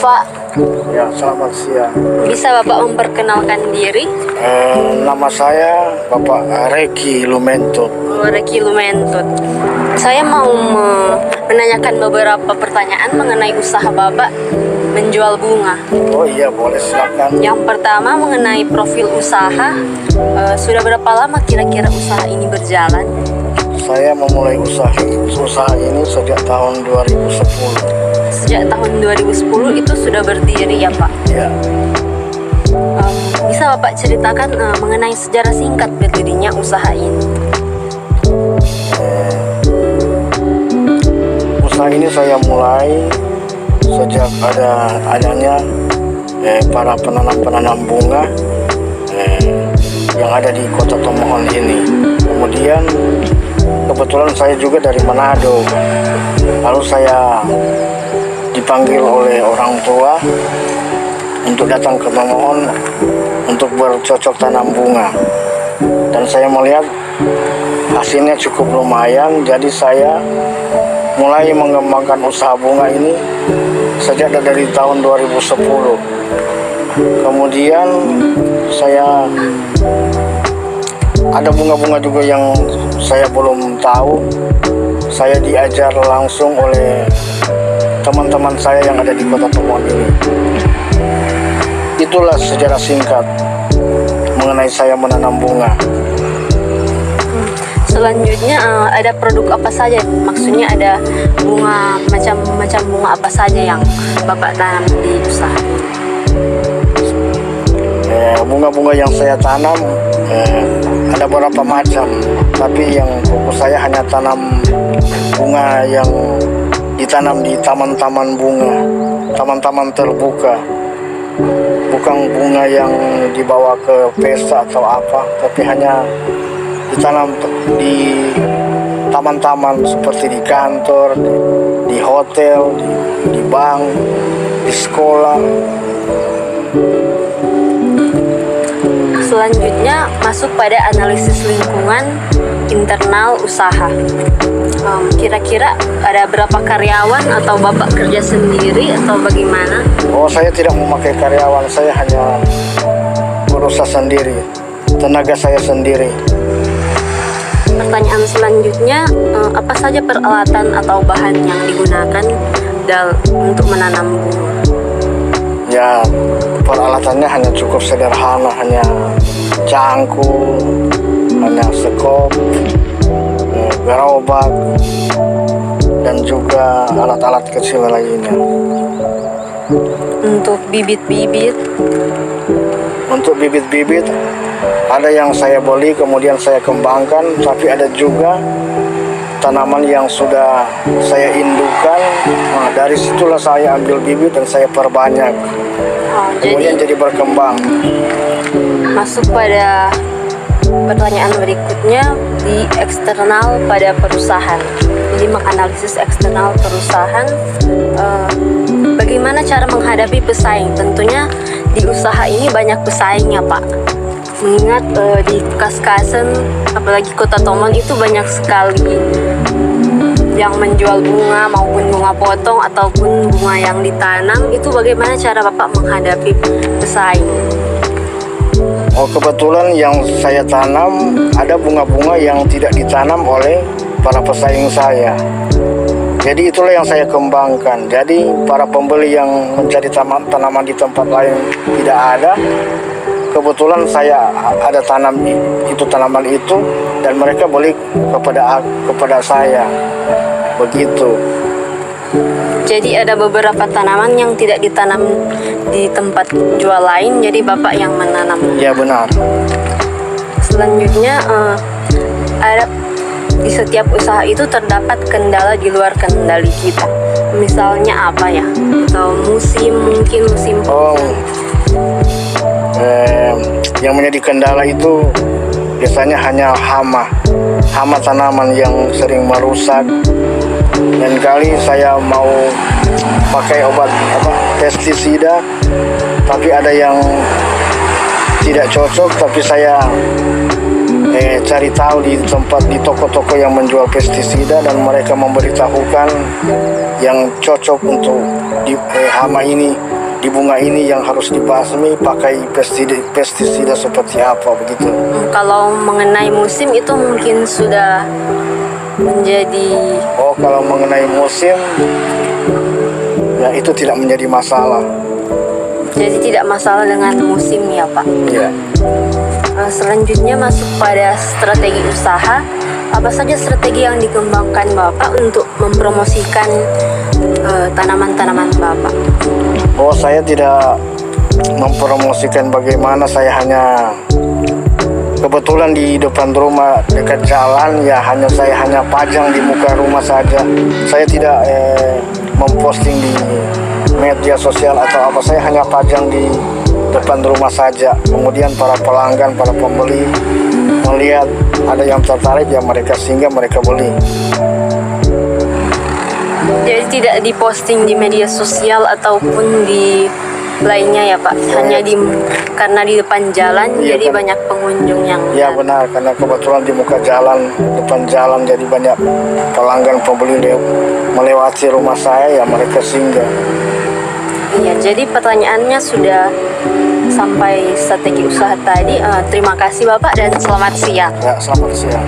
Bapak. Ya, selamat siang. Bisa Bapak memperkenalkan diri? Nama saya Bapak Reki Lumentut. Reki Lumentut. Saya mau menanyakan beberapa pertanyaan mengenai usaha Bapak menjual bunga. Oh iya, boleh, silakan. Yang pertama mengenai profil usaha. Sudah berapa lama kira-kira usaha ini berjalan? Saya memulai usaha ini sejak tahun 2010. Sejak tahun 2010 itu sudah berdiri ya Pak? Ya. Bisa Bapak ceritakan mengenai sejarah singkat berdirinya usaha ini? Usaha ini saya mulai sejak adanya para penanam bunga yang ada di Kota Tomohon ini. Kemudian kebetulan saya juga dari Manado. Lalu saya dipanggil oleh orang tua untuk datang ke Tomohon untuk bercocok tanam bunga, dan saya melihat hasilnya cukup lumayan. Jadi saya mulai mengembangkan usaha bunga ini sejak dari tahun 2010. Kemudian saya ada bunga-bunga juga yang saya belum tahu. Saya diajar langsung oleh teman-teman saya yang ada di Kota Tomohon ini. Itulah sejarah singkat mengenai saya menanam bunga. Selanjutnya ada produk apa saja? Maksudnya ada bunga, macam bunga apa saja yang Bapak tanam di usaha ini? Bunga-bunga yang saya tanam ada beberapa macam, tapi yang fokus saya hanya tanam bunga yang ditanam di taman-taman bunga, taman-taman terbuka, bukan bunga yang dibawa ke pesta atau apa, tapi hanya ditanam di taman-taman seperti di kantor, di hotel, di bank, di sekolah. Selanjutnya masuk pada analisis lingkungan internal usaha. Kira-kira ada berapa karyawan atau Bapak kerja sendiri atau bagaimana? Oh, saya tidak memakai karyawan, saya hanya berusaha sendiri, tenaga saya sendiri. Pertanyaan selanjutnya, apa saja peralatan atau bahan yang digunakan untuk menanam bunga? Ya, peralatannya hanya cukup sederhana, hanya cangkul, hanya sekop, gerobak, dan juga alat-alat kecil lainnya. Untuk bibit-bibit? Untuk bibit-bibit ada yang saya beli kemudian saya kembangkan, tapi ada juga tanaman yang sudah saya indukan. Nah, dari situlah saya ambil bibit dan saya perbanyak. Kemudian jadi berkembang. Masuk pada pertanyaan berikutnya, di eksternal pada perusahaan. Jadi menganalisis eksternal perusahaan, bagaimana cara menghadapi pesaing? Tentunya di usaha ini banyak pesaingnya Pak. Mengingat di Kaskasen, apalagi Kota Tomohon itu banyak sekali yang menjual bunga maupun bunga potong ataupun bunga yang ditanam. Itu bagaimana cara Bapak menghadapi pesaing? Oh, kebetulan yang saya tanam ada bunga-bunga yang tidak ditanam oleh para pesaing saya. Jadi itulah yang saya kembangkan. Jadi para pembeli yang mencari tanaman di tempat lain tidak ada. Kebetulan saya ada tanaman itu dan mereka beli kepada saya. Begitu. Jadi ada beberapa tanaman yang tidak ditanam di tempat jual lain, jadi Bapak yang menanam. Ya, benar. Selanjutnya ada di setiap usaha itu terdapat kendala di luar kendali kita. Misalnya apa ya? Atau mungkin musim. Yang menjadi kendala itu biasanya hanya hama tanaman yang sering merusak. Dan kali saya mau pakai obat pestisida, tapi ada yang tidak cocok, tapi saya cari tahu di toko-toko yang menjual pestisida dan mereka memberitahukan yang cocok untuk hama ini. di bunga ini yang harus dibasmi pakai pestisida seperti apa begitu. Kalau mengenai musim itu mungkin sudah menjadi Oh, kalau mengenai musim, ya itu tidak menjadi masalah. jadi tidak masalah dengan musim ya Pak. Ya. Selanjutnya masuk pada strategi usaha. Apa saja strategi yang dikembangkan Bapak untuk mempromosikan tanaman-tanaman Bapak? Oh, saya tidak mempromosikan bagaimana, saya hanya kebetulan di depan rumah dekat jalan ya, saya hanya pajang di muka rumah saja. Saya tidak memposting di media sosial atau apa, saya hanya pajang di depan rumah saja. Kemudian para pelanggan, para pembeli melihat ada yang tertarik ya mereka singgah, mereka beli. Jadi tidak diposting di media sosial ataupun di lainnya ya Pak, hanya karena di depan jalan Iya, jadi kan. banyak pengunjung yang Ya benar, karena kebetulan di muka jalan, depan jalan, jadi banyak pelanggan pembeli melewati rumah saya ya mereka singgah. Iya, jadi pertanyaannya sudah sampai strategi usaha tadi. Terima kasih Bapak dan selamat siang. Ya, selamat siang.